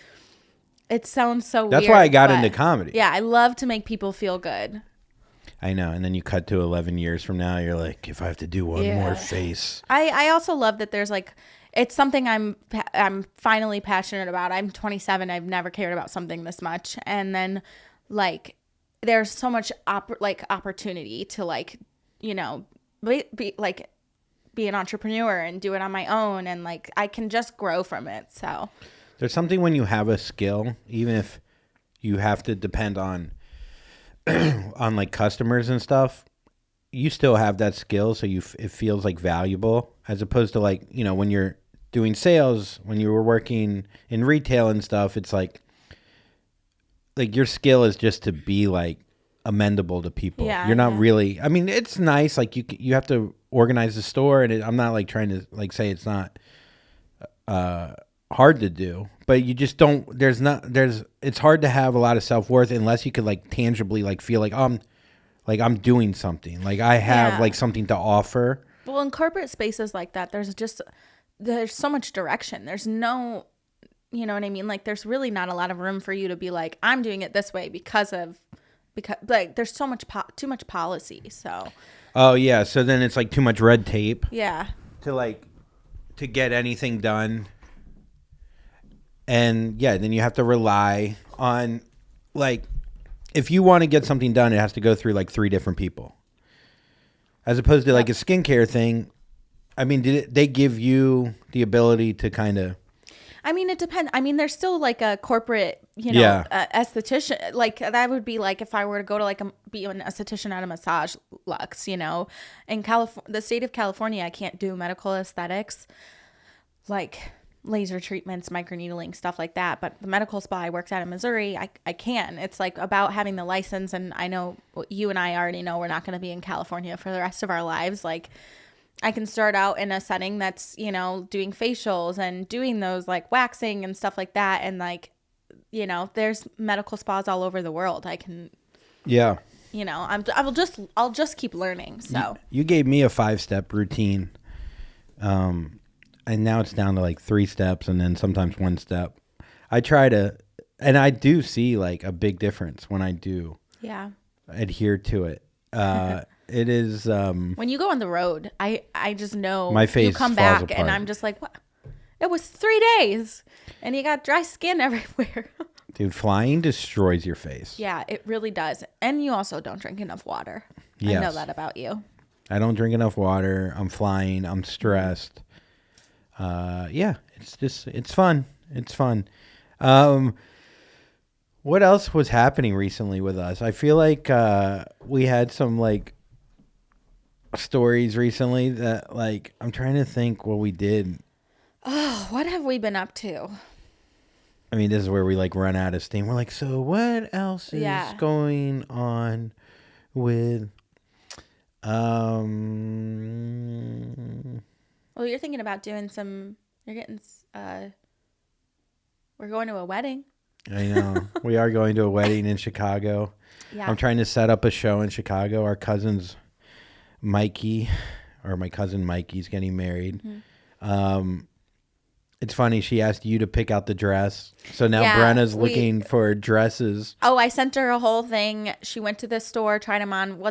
it sounds so weird. That's why I got into comedy. Yeah, I love to make people feel good. I know. And then you cut to 11 years from now, you're like, if I have to do one more face. I also love that there's like, it's something I'm finally passionate about. I'm 27. I've never cared about something this much. And then like there's so much opportunity to like, be an entrepreneur and do it on my own. And like, I can just grow from it. So there's something when you have a skill, even if you have to depend on like customers and stuff, you still have that skill. So it feels like valuable, as opposed to like, when you're doing sales, when you were working in retail and stuff, it's like your skill is just to be like amendable to people. Yeah, You're not yeah. really. I mean, it's nice. Like you have to organize the store, and I'm not like trying to like say it's not hard to do, but you just don't. It's hard to have a lot of self-worth unless you could like tangibly like feel like I'm doing something. Like I have Yeah. like something to offer. Well, in corporate spaces like that, there's so much direction. There's no, you know what I mean? Like there's really not a lot of room for you to be like, I'm doing it this way because like there's so much too much policy. So Oh yeah, so then it's like too much red tape yeah. to get anything done. And yeah, then you have to rely on like if you want to get something done, it has to go through like 3 different people. As opposed to like a skincare thing. I mean, did they give you the ability to kind of I mean, it depends. I mean, there's still like a corporate, esthetician. Like that would be like if I were to go to like be an esthetician at a massage luxe, In the state of California, I can't do medical aesthetics, like laser treatments, microneedling, stuff like that. But the medical spa I worked at in Missouri, I can. It's like about having the license. And I know you and I already know we're not going to be in California for the rest of our lives. Like I can start out in a setting that's, doing facials and doing those like waxing and stuff like that. And like, there's medical spas all over the world. I can, yeah. I'll just keep learning. So you gave me a 5-step routine. And now it's down to like 3 steps and then sometimes 1 step. I try to, and I do see like a big difference when I do adhere to it. It is when you go on the road, I just know my face you come falls back apart. and I'm just like, what? It was 3 days and you got dry skin everywhere. Dude, flying destroys your face. Yeah, it really does. And you also don't drink enough water. Yes. I know that about you. I don't drink enough water. I'm flying. I'm stressed. Yeah, it's fun. It's fun. What else was happening recently with us? I feel like we had some like stories recently that like I'm trying to think what we did. Oh, what have we been up to? I mean, this is where we like run out of steam. We're like, so what else is going on with Well, you're thinking about doing we're going to a wedding. I know. We are going to a wedding in Chicago. Yeah. I'm trying to set up a show in Chicago. Our cousin's my cousin Mikey's getting married. Mm-hmm. It's funny. She asked you to pick out the dress. So now Brenna's looking for dresses. Oh, I sent her a whole thing. She went to the store, tried them on.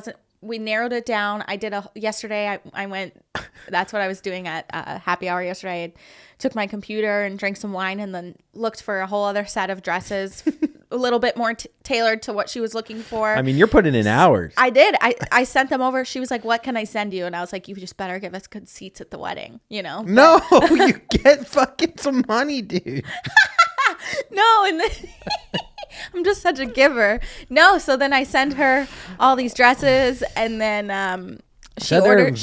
We narrowed it down. I did yesterday. I went, that's what I was doing at happy hour yesterday. I took my computer and drank some wine and then looked for a whole other set of dresses, a little bit more tailored to what she was looking for. I mean, you're putting in hours. I did. I sent them over. She was like, what can I send you? And I was like, you just better give us good seats at the wedding, No, you get fucking some money, dude. No, and then I'm just such a giver. No, so then I send her all these dresses, and then she ordered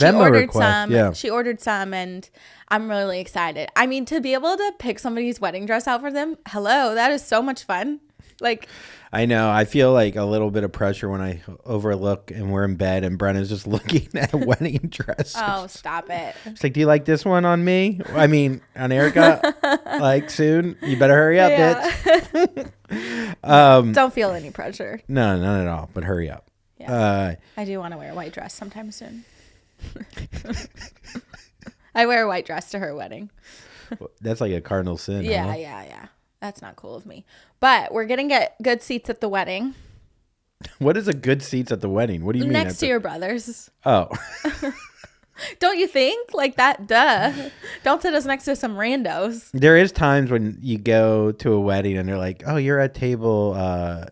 some. Yeah. She ordered some, and I'm really excited. I mean, to be able to pick somebody's wedding dress out for them, hello, that is so much fun. Like, I know. I feel like a little bit of pressure when I overlook and we're in bed and Brenna's just looking at wedding dresses. Oh, stop it. She's like, do you like this one on me? I mean, on Erica? Like, soon? You better hurry up, bitch. Don't feel any pressure. No, none at all. But hurry up. Yeah. I do want to wear a white dress sometime soon. I wear a white dress to her wedding. That's like a cardinal sin. Yeah, huh? yeah. That's not cool of me. But we're going to get good seats at the wedding. What is a good seats at the wedding? What do you mean? Next to your brothers. Oh. Don't you think? Like that, duh. Don't sit us next to some randos. There is times when you go to a wedding and they're like, oh, you're at table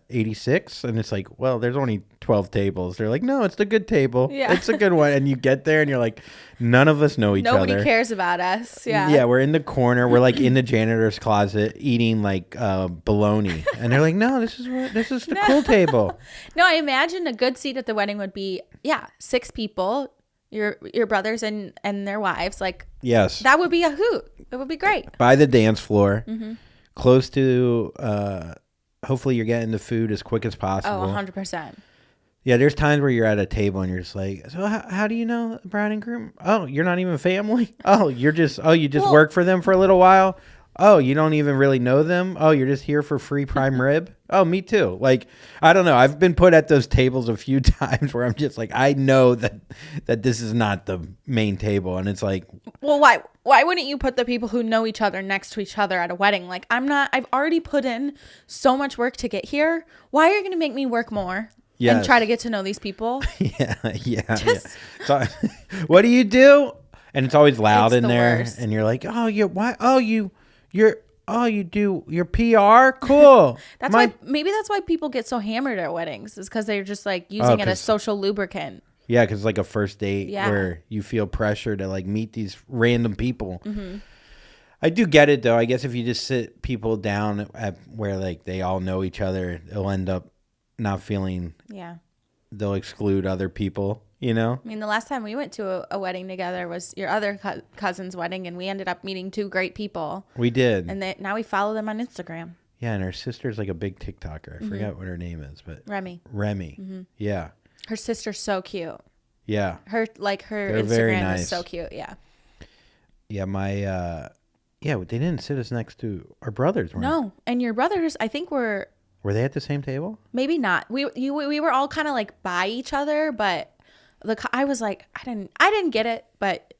86. And it's like, well, there's only 12 tables. They're like, no, it's the good table. Yeah. It's a good one. And you get there and you're like, none of us know each other. Nobody cares about us. Yeah. Yeah. We're in the corner. We're like in the janitor's closet eating like bologna. And they're like, no, this is the cool table. No, I imagine a good seat at the wedding would be, 6 people. your brothers and their wives. Like, yes, that would be a hoot. It would be great. By the dance floor, close to. Hopefully, you're getting the food as quick as possible. Oh, 100%. Yeah, there's times where you're at a table and you're just like, so how do you know the bride and groom? Oh, you're not even family? Oh, you just work for them for a little while? Oh, you don't even really know them? Oh, you're just here for free prime rib? Oh, me too. Like, I don't know. I've been put at those tables a few times where I'm just like, I know that this is not the main table. And it's like. Well, why wouldn't you put the people who know each other next to each other at a wedding? Like, I've already put in so much work to get here. Why are you going to make me work more? Yes. And try to get to know these people? Yeah. So, what do you do? And it's always loud in there. Worst. And you're like, oh, you do your PR? Cool. Maybe that's why people get so hammered at weddings, is because they're just like using it as social lubricant. Yeah, because like a first date where you feel pressure to like meet these random people. Mm-hmm. I do get it though. I guess if you just sit people down at where like they all know each other, they'll end up not feeling. Yeah. They'll exclude other people. You know? I mean, the last time we went to a wedding together was your other cousin's wedding, and we ended up meeting 2 great people. We did. And now we follow them on Instagram. Yeah, and her sister's like a big TikToker. I forgot what her name is, but Remy. Mm-hmm. Yeah. Her sister's so cute. Yeah. Her Instagram is so cute. Yeah. Yeah, they didn't sit us next to our brothers, weren't No, and your brothers, I think were they at the same table? Maybe not. We were all kind of like by each other, but I was like, I didn't get it, but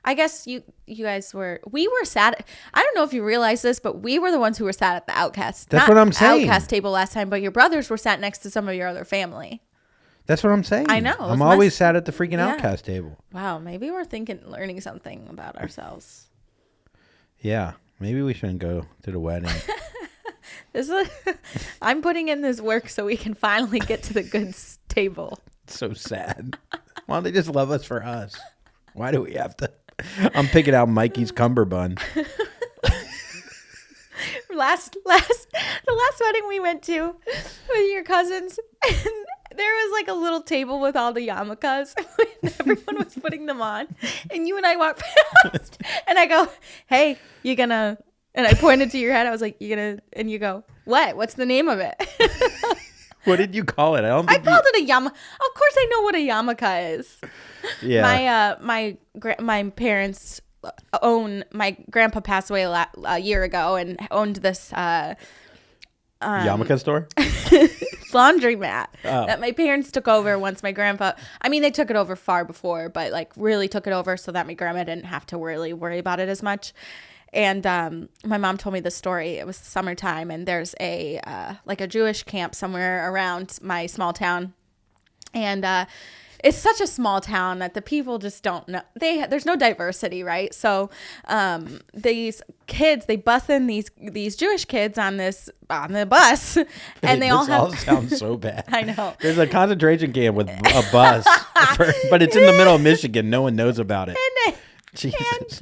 I guess you guys we were sat. I don't know if you realize this, but we were the ones who were sat at the Outcast. That's what I'm saying. Outcast table last time, but your brothers were sat next to some of your other family. That's what I'm saying. I know. I'm always sat at the freaking Outcast table. Wow, maybe we're learning something about ourselves. Yeah, maybe we shouldn't go to the wedding. I'm putting in this work so we can finally get to the good table. It's so sad. Why don't they just love us for us? Why do we have to? I'm picking out Mikey's cummerbund. The last wedding we went to with your cousins, and there was like a little table with all the yarmulkes, and everyone was putting them on, and you and I walked past, and I go, "Hey, you gonna?" And I pointed to your head. I was like, "You gonna?" And you go, "What? What's the name of it?" What did you call it? I called it a yarmulke. Of course, I know what a yarmulke is. Yeah. My parents my grandpa passed away a year ago and owned this yarmulke store, laundromat that my parents took over once my grandpa. I mean, they took it over far before, but like really took it over so that my grandma didn't have to really worry about it as much. And my mom told me the story. It was summertime, and there's a Jewish camp somewhere around my small town, and it's such a small town that the people just don't know. There's no diversity, right? So these kids, they bus in these Jewish kids on the bus, and they all sound so bad. I know. There's a concentration camp with a bus, but it's in the middle of Michigan. No one knows about it. Jesus.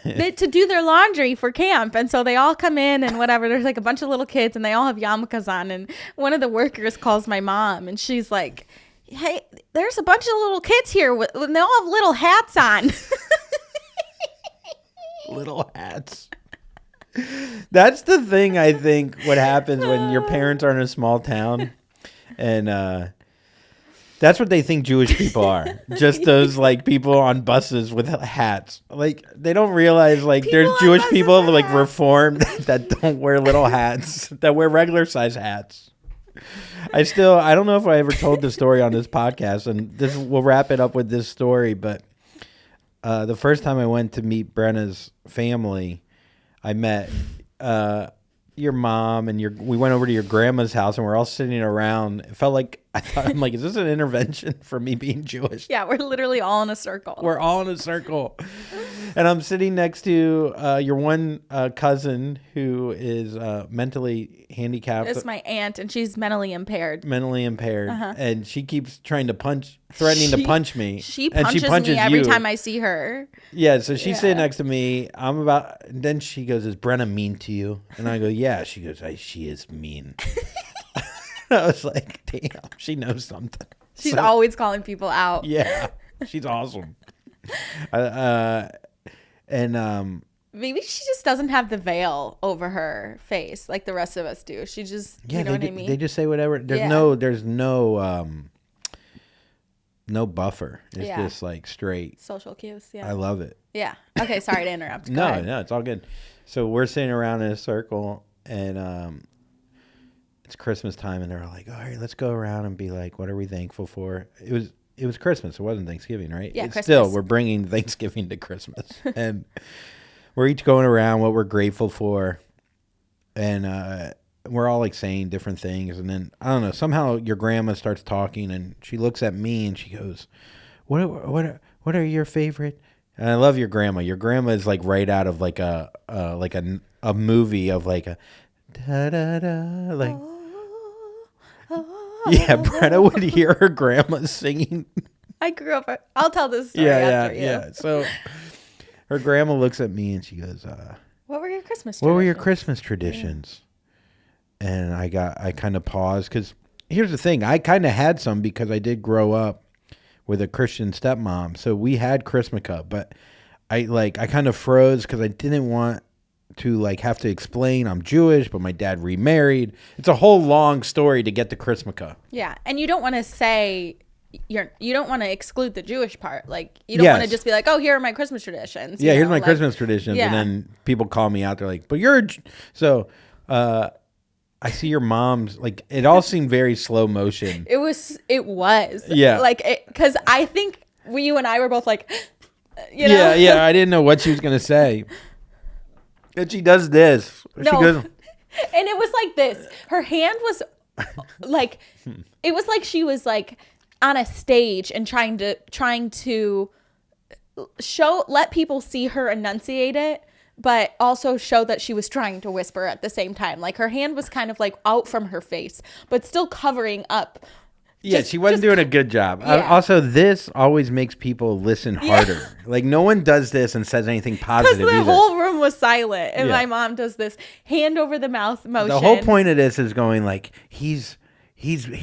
To do their laundry for camp, and so they all come in and whatever. There's like a bunch of little kids, and they all have yarmulkes on. And one of the workers calls my mom, and she's like, "Hey, there's a bunch of little kids here, and they all have little hats on." Little hats. That's the thing. I think what happens when your parents are in a small town, and that's what they think Jewish people are. Just those like people on buses with hats. Like they don't realize like there's Jewish people like Reformed that don't wear little hats, that wear regular size hats. I don't know if I ever told the story on this podcast, and we'll wrap it up with this story. But the first time I went to meet Brenna's family, I met your mom and we went over to your grandma's house, and we're all sitting around. It felt like I'm like, is this an intervention for me being Jewish? Yeah, we're literally all in a circle. We're all in a circle. And I'm sitting next to your one cousin who is mentally handicapped. It's my aunt, and she's mentally impaired. Uh-huh. And she keeps threatening to punch me. She punches me every time I see her. Yeah, so she's sitting next to me. Then she goes, "Is Brenna mean to you?" And I go, "Yeah." She goes, "She is mean." I was like, damn, she knows something. She's always calling people out. Yeah. She's awesome. And maybe she just doesn't have the veil over her face like the rest of us do. She just, you know what I mean? They just say whatever. There's no buffer. It's just like straight social cues. Yeah. I love it. Yeah. Okay. Sorry to interrupt. Go No, ahead. no, it's all good. So we're sitting around in a circle, and it's Christmas time, and they're all like, all right, let's go around and be like, what are we thankful for? It was Christmas. It wasn't Thanksgiving, right? Yeah, Christmas. Still, we're bringing Thanksgiving to Christmas. And we're each going around what we're grateful for. And we're all like saying different things. And then, I don't know, somehow your grandma starts talking, and she looks at me and she goes, what are your favorite? And I love your grandma. Your grandma is like right out of like a movie of like a da da da, like. Yeah, Brenna would hear her grandma singing. I grew up. I'll tell this story after you. Yeah. So her grandma looks at me and she goes, what were your Christmas traditions? What were your Christmas traditions? Yeah. And I kind of paused because here's the thing. I kind of had some because I did grow up with a Christian stepmom. So we had Christmas, but I kind of froze because I didn't want to like have to explain I'm Jewish, but my dad remarried. It's a whole long story to get to Christmas. Yeah, and you don't want to say you don't want to exclude the Jewish part. Like you don't want to just be like, oh, here are my Christmas traditions. Yeah, here's my Christmas traditions, and then people call me out. They're like, but you're so. I see your mom's like. It all seemed very slow motion. It was. Yeah. Like because I think you and I were both like, you know. Yeah. I didn't know what she was gonna say. And she does this. No. She goes, and it was like this. Her hand was like, it was like she was like on a stage and trying to let people see her enunciate it, but also show that she was trying to whisper at the same time. Like her hand was kind of like out from her face, but still covering up. Yeah, she wasn't doing a good job. Yeah. Also, this always makes people listen harder. Yeah. Like, no one does this and says anything positive either. Because the whole room was silent, and my mom does this hand over the mouth motion. The whole point of this is going like, he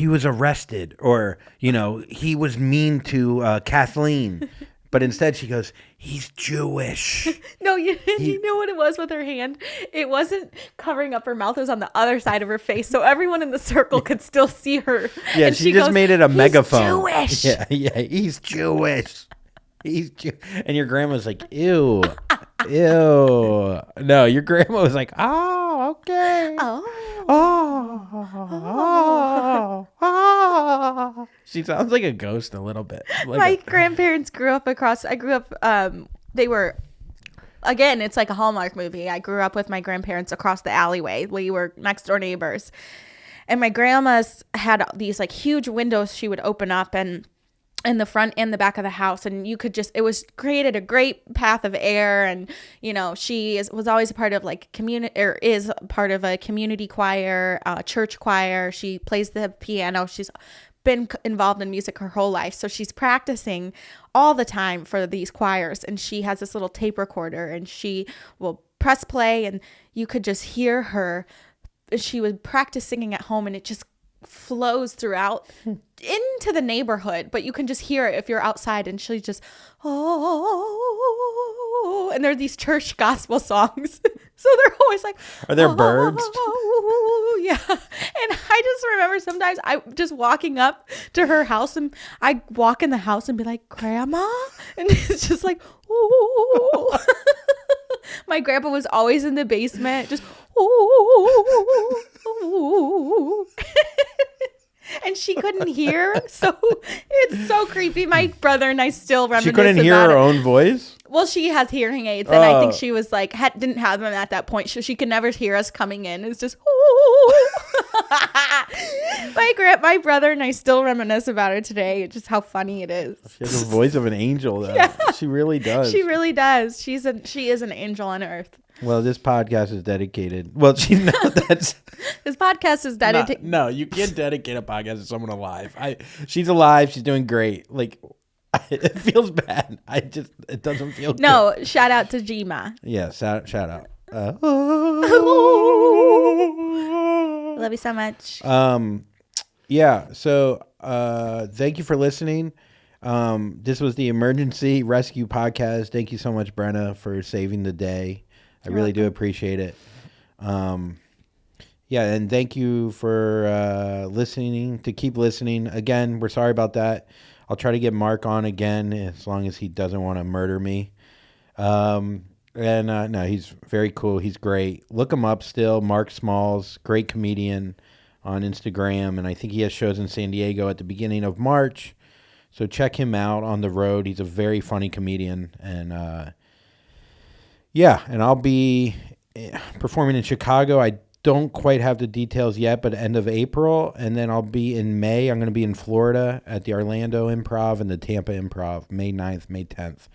was arrested, or, you know, he was mean to Kathleen. But instead she goes, he's Jewish. No, you know what it was with her hand? It wasn't covering up her mouth. It was on the other side of her face. So everyone in the circle could still see her. Yeah, and she just goes, made it a megaphone. Jewish. Yeah, he's Jewish. And your grandma's like, ew. Ew. No, your grandma was like, oh, okay. Oh. She sounds like a ghost a little bit. My grandparents grew up again, it's like a Hallmark movie. I grew up with my grandparents across the alleyway. We were next door neighbors. And my grandma's had these like huge windows she would open up and in the front and the back of the house, and you could just, it was created a great path of air. And you know, was always a part of like is part of a community choir, church choir. She plays the piano. She's been involved in music her whole life, so she's practicing all the time for these choirs. And she has this little tape recorder, and she will press play, and you could just hear her. She would practice singing at home, and it just flows throughout into the neighborhood, but you can just hear it if you're outside. And she just, oh, and they're these church gospel songs. So they're always like, are there birds? Yeah. And I just remember sometimes I just walking up to her house, and I walk in the house and be like, Grandma, and it's just like, ooh. My grandpa was always in the basement, just ooh. And she couldn't hear, so it's so creepy. My brother and I still reminisce about it. She couldn't hear her own voice? Well, she has hearing aids, and I think she was like, didn't have them at that point, so she could never hear us coming in. It's just, ooh. My brother and I still reminisce about her today, just how funny it is. She has the voice of an angel, though. Yeah. She really does. She really does. She is an angel on earth. Well, this podcast is dedicated. Well, this podcast is dedicated. No, you can't dedicate a podcast to someone alive. She's alive. She's doing great. Like, it feels bad. It doesn't feel good. No, shout out to Jima. Yeah, shout out. Love you so much. Yeah. So, thank you for listening. This was the Emergency Rescue Podcast. Thank you so much, Brenna, for saving the day. I really do appreciate it. Yeah, and thank you for listening, to keep listening. Again, we're sorry about that. I'll try to get Mark on again as long as he doesn't want to murder me. No, he's very cool. He's great. Look him up still. Mark Smalls, great comedian on Instagram. And I think he has shows in San Diego at the beginning of March. So check him out on the road. He's a very funny comedian. And and I'll be performing in Chicago. I don't quite have the details yet, but end of April. And then I'll be in May. I'm going to be in Florida at the Orlando Improv and the Tampa Improv, May 9th, May 10th.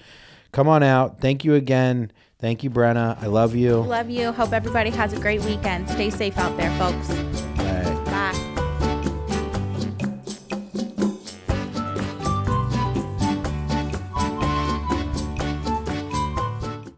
Come on out. Thank you again. Thank you, Brenna. I love you. Love you. Hope everybody has a great weekend. Stay safe out there, folks. Bye. Bye.